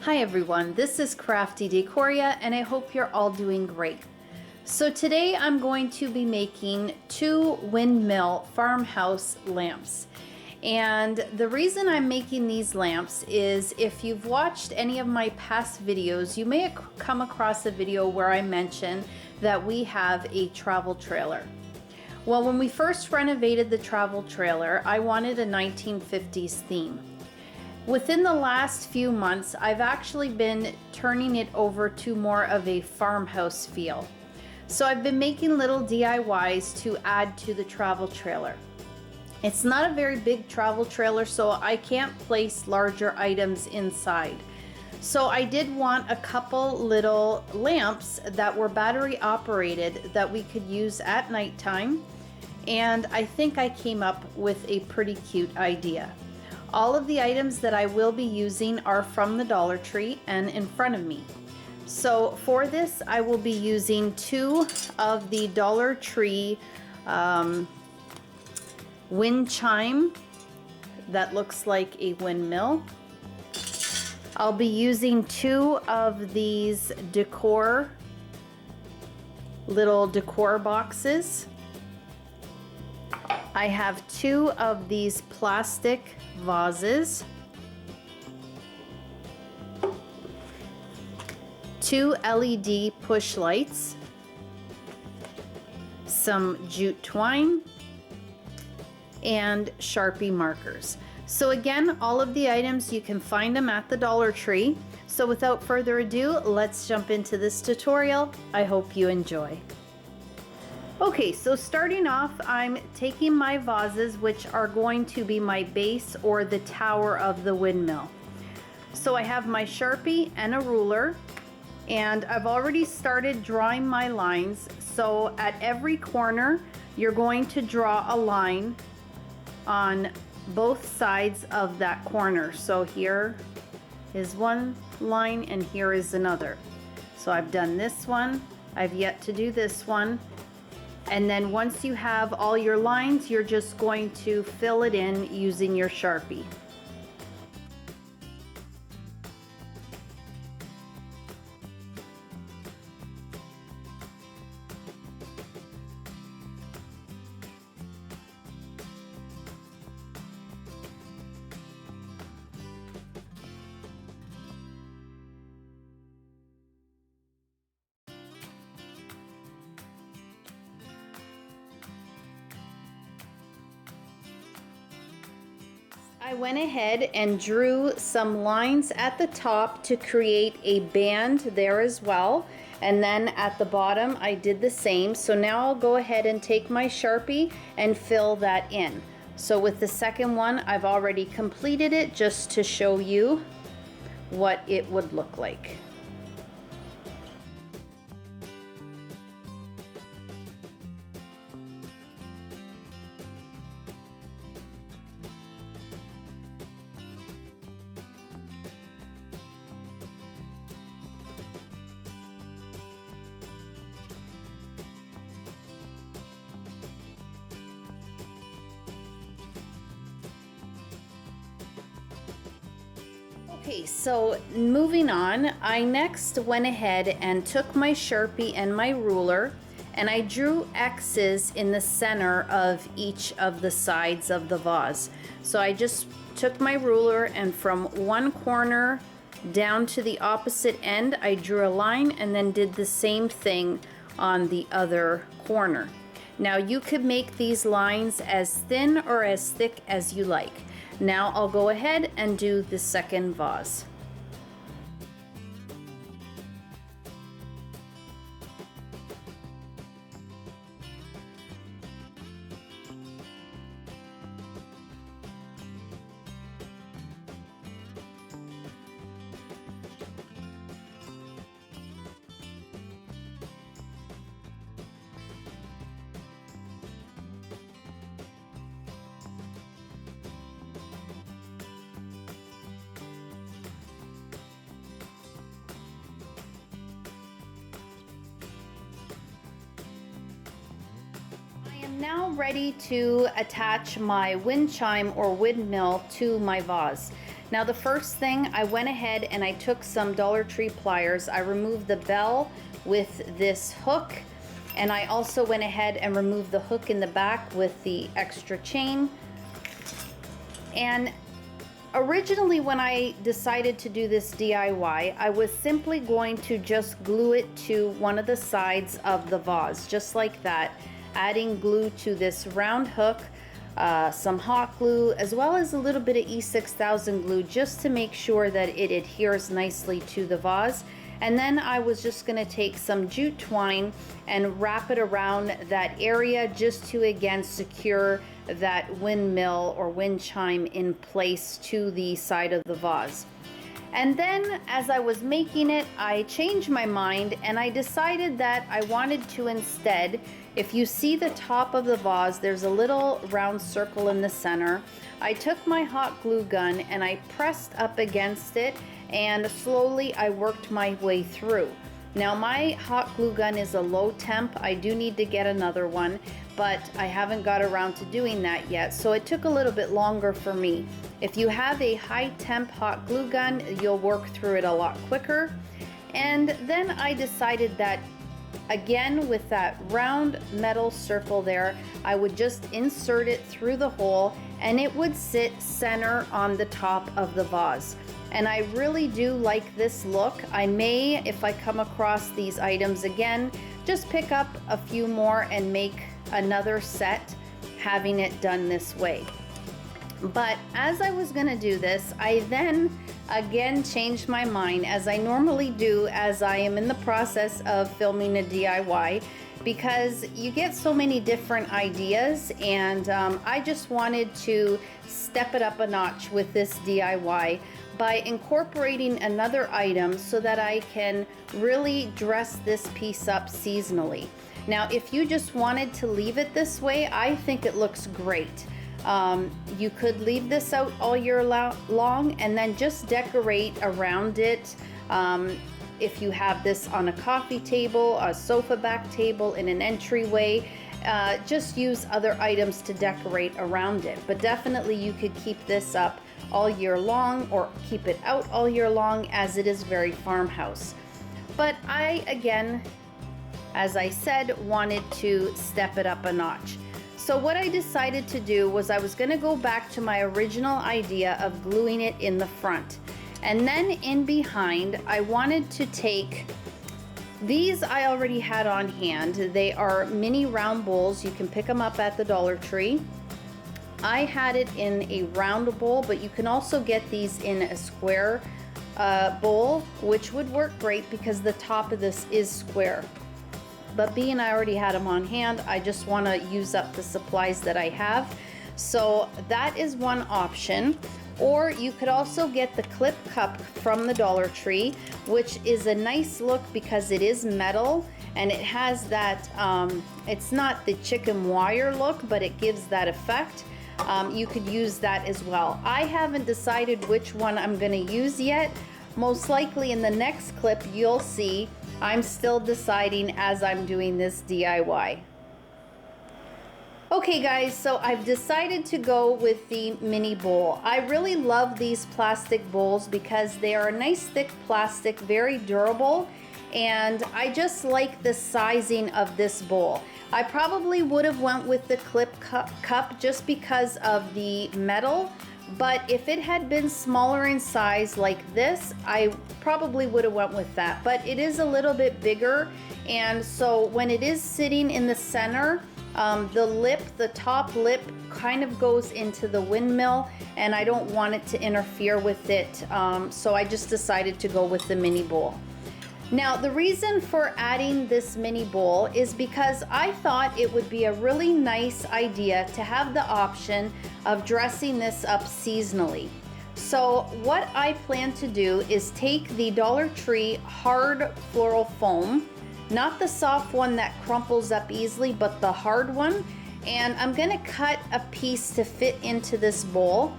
Hi everyone, this is Crafty Decoria and I hope you're all doing great. So today I'm going to be making 2 windmill farmhouse lamps. And the reason I'm making these lamps is if you've watched any of my past videos, you may have come across a video where I mentioned that we have a travel trailer. Well, when we first renovated the travel trailer, I wanted a 1950s theme. Within the last few months, I've actually been turning it over to more of a farmhouse feel. So I've been making little DIYs to add to the travel trailer. It's not a very big travel trailer, so I can't place larger items inside. So I did want a couple little lamps that were battery operated that we could use at nighttime. And I think I came up with a pretty cute idea. All of the items that I will be using are from the Dollar Tree and in front of me. So for this, I will be using 2 of the Dollar Tree wind chime that looks like a windmill. I'll be using 2 of these little decor boxes. I have 2 of these plastic vases, 2 LED push lights, some jute twine, and Sharpie markers. So again, all of the items, you can find them at the Dollar Tree. So without further ado, let's jump into this tutorial. I hope you enjoy. Okay, so starting off, I'm taking my vases, which are going to be my base or the tower of the windmill. So I have my Sharpie and a ruler, and I've already started drawing my lines. So at every corner, you're going to draw a line on both sides of that corner. So here is one line and here is another. So I've done this one, I've yet to do this one. And then once you have all your lines, you're just going to fill it in using your Sharpie. I went ahead and drew some lines at the top to create a band there as well. And then at the bottom, I did the same. So now I'll go ahead and take my Sharpie and fill that in. So with the second one, I've already completed it just to show you what it would look like. Okay, so moving on, I next went ahead and took my Sharpie and my ruler and I drew X's in the center of each of the sides of the vase. So I just took my ruler and from one corner down to the opposite end, I drew a line and then did the same thing on the other corner. Now you could make these lines as thin or as thick as you like. Now I'll go ahead and do the second vase. now ready to attach my wind chime or windmill to my vase. Now the first thing, I went ahead and I took some Dollar Tree pliers. I removed the bell with this hook, and I also went ahead and removed the hook in the back with the extra chain. And originally when I decided to do this DIY, I was simply going to just glue it to one of the sides of the vase, just like that, adding glue to this round hook, some hot glue, as well as a little bit of E6000 glue, just to make sure that it adheres nicely to the vase. And then I was just going to take some jute twine and wrap it around that area, just to again secure that windmill or wind chime in place to the side of the vase. And then as I was making it, I changed my mind and I decided that I wanted to instead, if you see the top of the vase, there's a little round circle in the center. I took my hot glue gun and I pressed up against it, and slowly I worked my way through. Now my hot glue gun is a low temp. I do need to get another one, but I haven't got around to doing that yet, so it took a little bit longer for me. If you have a high temp hot glue gun, you'll work through it a lot quicker. And then I decided that again, with that round metal circle there, I would just insert it through the hole and it would sit center on the top of the vase. And I really do like this look. I may, if I come across these items again, just pick up a few more and make another set having it done this way. But as I was gonna do this, I then again changed my mind, as I normally do as I am in the process of filming a DIY, because you get so many different ideas, and I just wanted to step it up a notch with this DIY by incorporating another item so that I can really dress this piece up seasonally. Now, if you just wanted to leave it this way, I think it looks great. You could leave this out all year long and then just decorate around it. If you have this on a coffee table, a sofa back table, in an entryway, just use other items to decorate around it. But definitely you could keep this up all year long or keep it out all year long, as it is very farmhouse. But I, again, as I said, wanted to step it up a notch. So what I decided to do was I was going to go back to my original idea of gluing it in the front. And then in behind, I wanted to take these. I already had on hand. They are mini round bowls. You can pick them up at the Dollar Tree. I had it in a round bowl, but you can also get these in a square bowl, which would work great because the top of this is square. But being I already had them on hand, I just want to use up the supplies that I have. So that is one option. Or you could also get the clip cup from the Dollar Tree, which is a nice look because it is metal and it has that, it's not the chicken wire look, but it gives that effect. You could use that as well. I haven't decided which one I'm going to use yet. Most likely in the next clip you'll see. I'm still deciding as I'm doing this DIY. Okay guys, so I've decided to go with the mini bowl. I really love these plastic bowls because they are a nice thick plastic, very durable, and I just like the sizing of this bowl. I probably would have went with the clip cup just because of the metal, but if it had been smaller in size like this, I probably would have went with that. But it is a little bit bigger, and so when it is sitting in the center, the top lip kind of goes into the windmill, and I don't want it to interfere with it, so I just decided to go with the mini bowl. Now, the reason for adding this mini bowl is because I thought it would be a really nice idea to have the option of dressing this up seasonally. So what I plan to do is take the Dollar Tree hard floral foam, not the soft one that crumples up easily, but the hard one, and I'm gonna cut a piece to fit into this bowl.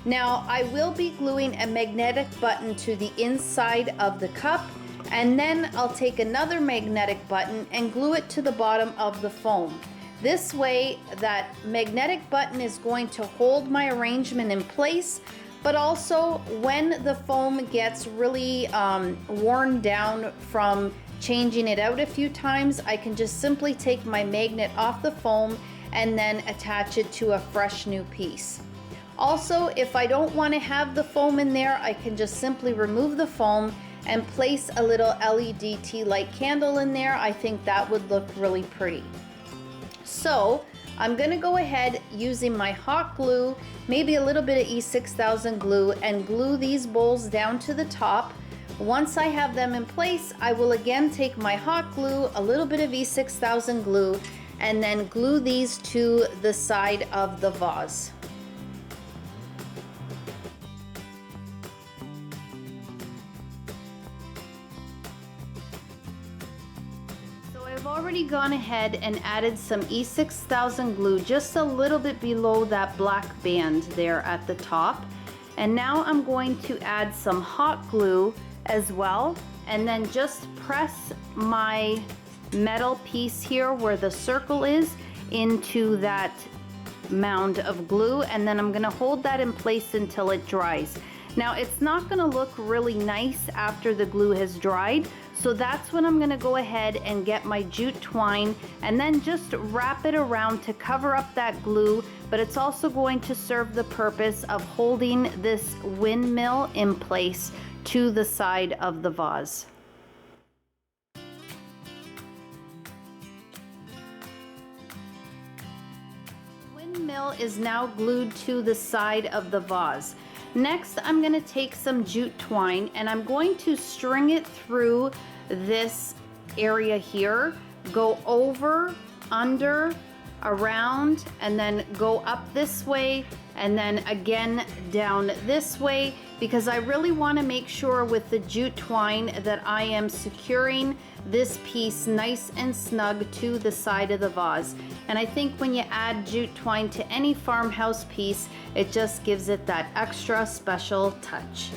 Now, I will be gluing a magnetic button to the inside of the cup, and then I'll take another magnetic button and glue it to the bottom of the foam. This way, that magnetic button is going to hold my arrangement in place, but also when the foam gets really worn down from changing it out a few times, I can just simply take my magnet off the foam and then attach it to a fresh new piece. Also, if I don't want to have the foam in there, I can just simply remove the foam and place a little LED tea light candle in there. I think that would look really pretty. So I'm gonna go ahead using my hot glue, maybe a little bit of E6000 glue, and glue these bowls down to the top. Once I have them in place, I will again take my hot glue, a little bit of E6000 glue, and then glue these to the side of the vase. I've already gone ahead and added some E6000 glue just a little bit below that black band there at the top. And now I'm going to add some hot glue as well, and then just press my metal piece here where the circle is into that mound of glue, and then I'm going to hold that in place until it dries. Now it's not going to look really nice after the glue has dried, so that's when I'm going to go ahead and get my jute twine and then just wrap it around to cover up that glue, but it's also going to serve the purpose of holding this windmill in place to the side of the vase. Windmill is now glued to the side of the vase. Next, I'm going to take some jute twine and I'm going to string it through this area here, go over, under, around, and then go up this way, and then again down this way, because I really want to make sure with the jute twine that I am securing this piece nice and snug to the side of the vase. And I think when you add jute twine to any farmhouse piece, it just gives it that extra special touch.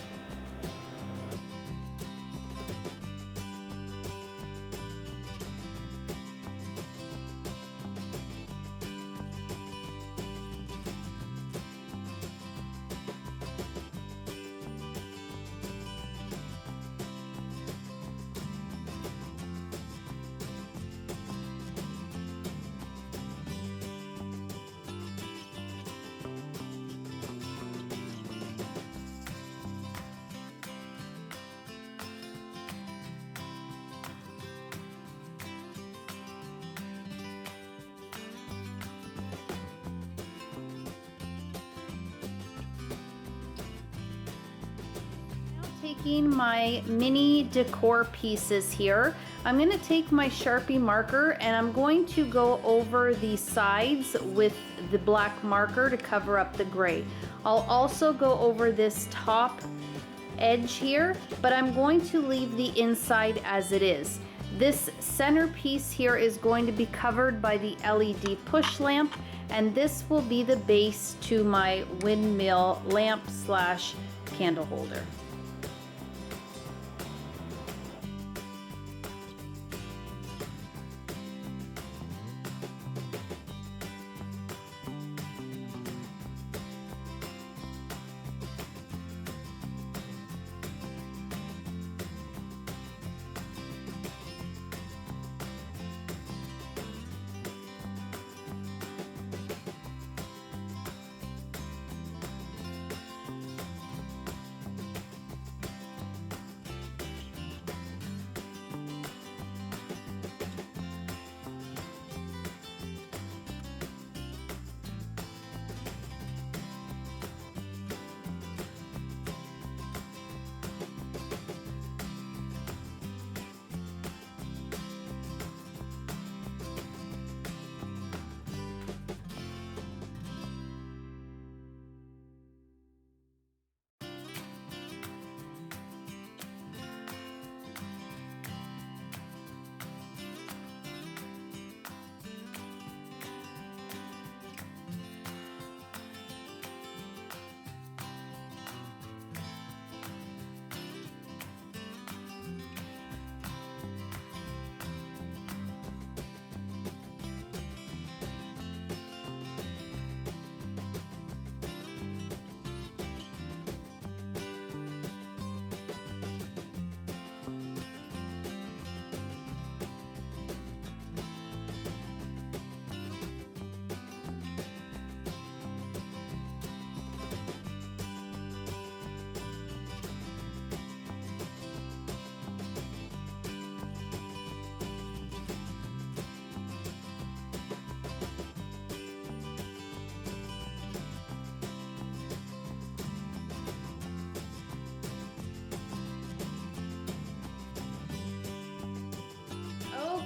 Taking my mini decor pieces here, I'm going to take my Sharpie marker and I'm going to go over the sides with the black marker to cover up the gray. I'll also go over this top edge here, but I'm going to leave the inside as it is. This center piece here is going to be covered by the LED push lamp, and this will be the base to my windmill lamp slash candle holder.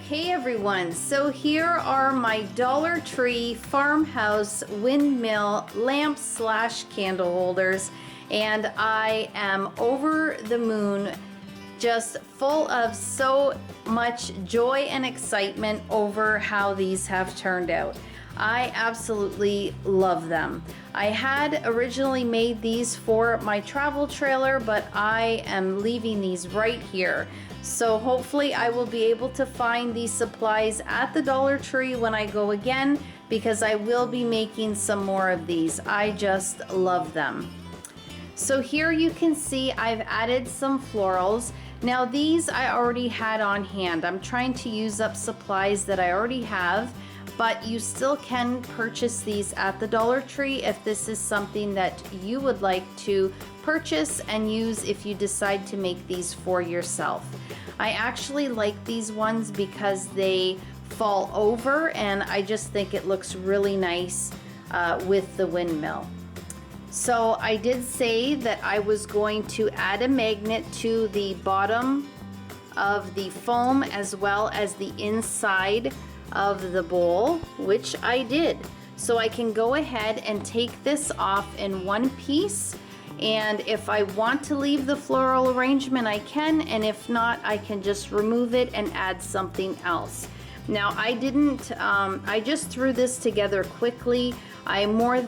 Hey everyone, so here are my Dollar Tree farmhouse windmill lamps slash candle holders, and I am over the moon, just full of so much joy and excitement over how these have turned out. I absolutely love them. I had originally made these for my travel trailer, but I am leaving these right here. So hopefully I will be able to find these supplies at the Dollar Tree when I go again, because I will be making some more of these. I just love them. So here you can see I've added some florals. Now these I already had on hand. I'm trying to use up supplies that I already have, but you still can purchase these at the Dollar Tree if this is something that you would like to purchase and use if you decide to make these for yourself. I actually like these ones because they fall over, and I just think it looks really nice with the windmill. So I did say that I was going to add a magnet to the bottom of the foam as well as the inside of the bowl, which I did. So I can go ahead and take this off in one piece, and if I want to leave the floral arrangement I can, and if not I can just remove it and add something else. Now I didn't, I just threw this together quickly. I more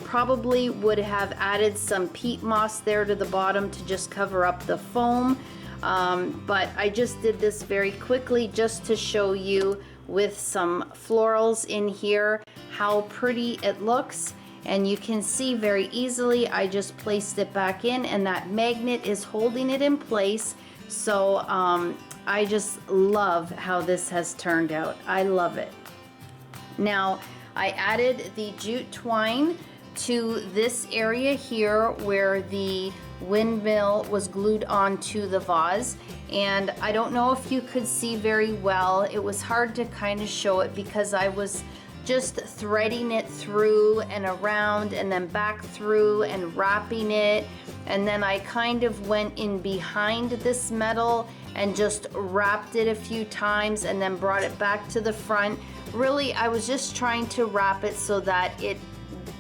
probably would have added some peat moss there to the bottom to just cover up the foam, but I just did this very quickly just to show you with some florals in here how pretty it looks. And you can see very easily I just placed it back in, and that magnet is holding it in place. So I just love how this has turned out. I love it. Now I added the jute twine to this area here where the windmill was glued onto the vase, and I don't know if you could see very well. It was hard to kind of show it because I was just threading it through and around and then back through and wrapping it, and then I kind of went in behind this metal and just wrapped it a few times and then brought it back to the front. Really, I was just trying to wrap it so that it,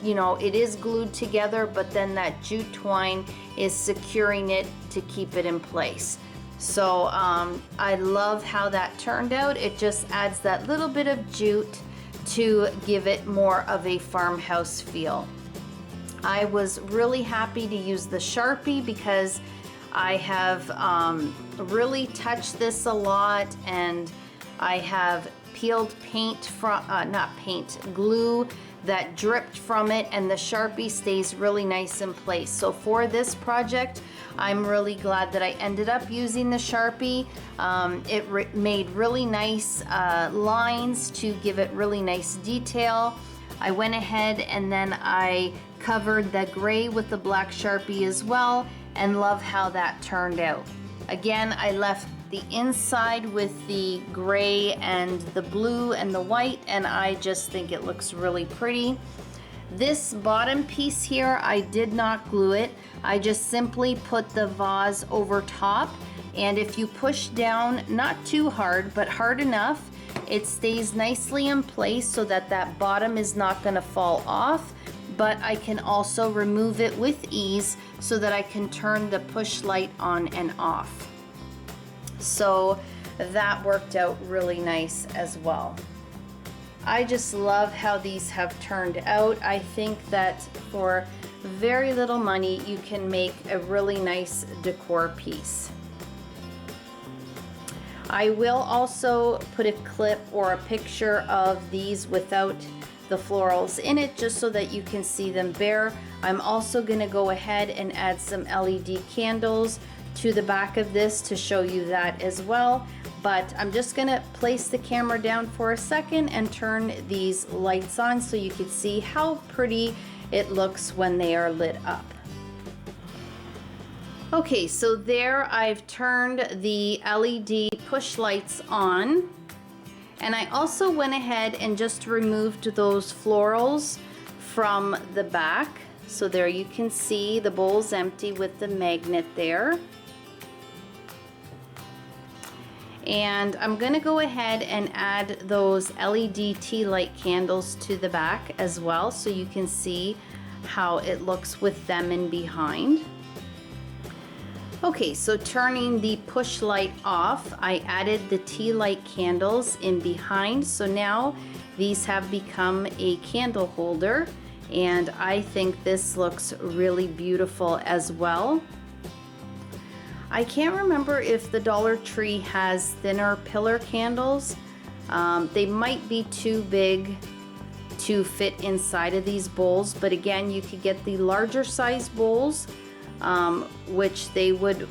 you know, it is glued together, but then that jute twine is securing it to keep it in place. So I love how that turned out. It just adds that little bit of jute to give it more of a farmhouse feel. I was really happy to use the Sharpie because I have really touched this a lot, and I have peeled paint from, glue that dripped from it, and the Sharpie stays really nice in place. So for this project, I'm really glad that I ended up using the Sharpie. It made really nice lines to give it really nice detail. I went ahead and then I covered the gray with the black Sharpie as well, and love how that turned out. Again, I left the inside with the gray and the blue and the white, and I just think it looks really pretty. This bottom piece here, I did not glue it. I just simply put the vase over top, and if you push down, not too hard, but hard enough, it stays nicely in place so that that bottom is not going to fall off. But I can also remove it with ease so that I can turn the push light on and off. So that worked out really nice as well. I just love how these have turned out. I think that for very little money you can make a really nice decor piece. I will also put a clip or a picture of these without the florals in it, just so that you can see them bare. I'm also going to go ahead and add some LED candles to the back of this to show you that as well. But I'm just going to place the camera down for a second and turn these lights on so you can see how pretty it looks when they are lit up. Okay, so there I've turned the LED push lights on, and I also went ahead and just removed those florals from the back. So there you can see the bowl's empty with the magnet there. And I'm gonna go ahead and add those LED tea light candles to the back as well, so you can see how it looks with them in behind. Okay, so turning the push light off, I added the tea light candles in behind. So now these have become a candle holder, and I think this looks really beautiful as well. I can't remember if the Dollar Tree has thinner pillar candles. They might be too big to fit inside of these bowls, but again, you could get the larger size bowls, which they would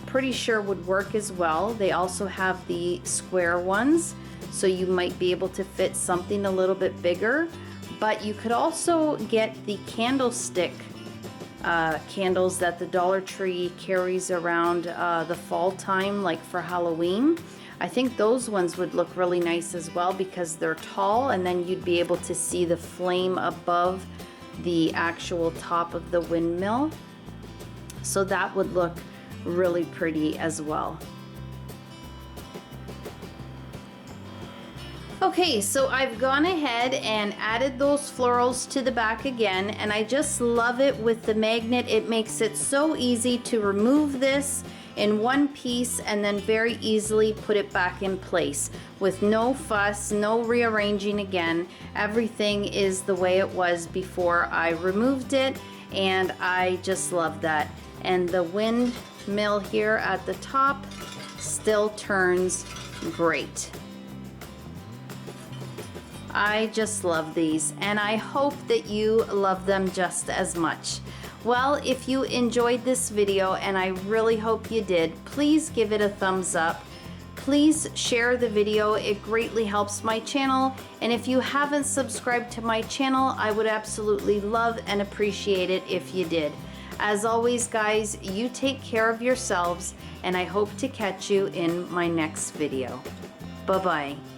pretty sure would work as well. They also have the square ones, so you might be able to fit something a little bit bigger, but you could also get the candlestick candles that the Dollar Tree carries around the fall time, like for Halloween. I think those ones would look really nice as well because they're tall, and then you'd be able to see the flame above the actual top of the windmill. So that would look really pretty as well. Okay, so I've gone ahead and added those florals to the back again, and I just love it with the magnet. It makes it so easy to remove this in one piece and then very easily put it back in place with no fuss, no rearranging again. Everything is the way it was before I removed it, and I just love that. And the windmill here at the top still turns great. I just love these, and I hope that you love them just as much. Well, if you enjoyed this video, and I really hope you did, please give it a thumbs up. Please share the video. It greatly helps my channel. And if you haven't subscribed to my channel, I would absolutely love and appreciate it if you did. As always, guys, you take care of yourselves, and I hope to catch you in my next video. Bye-bye.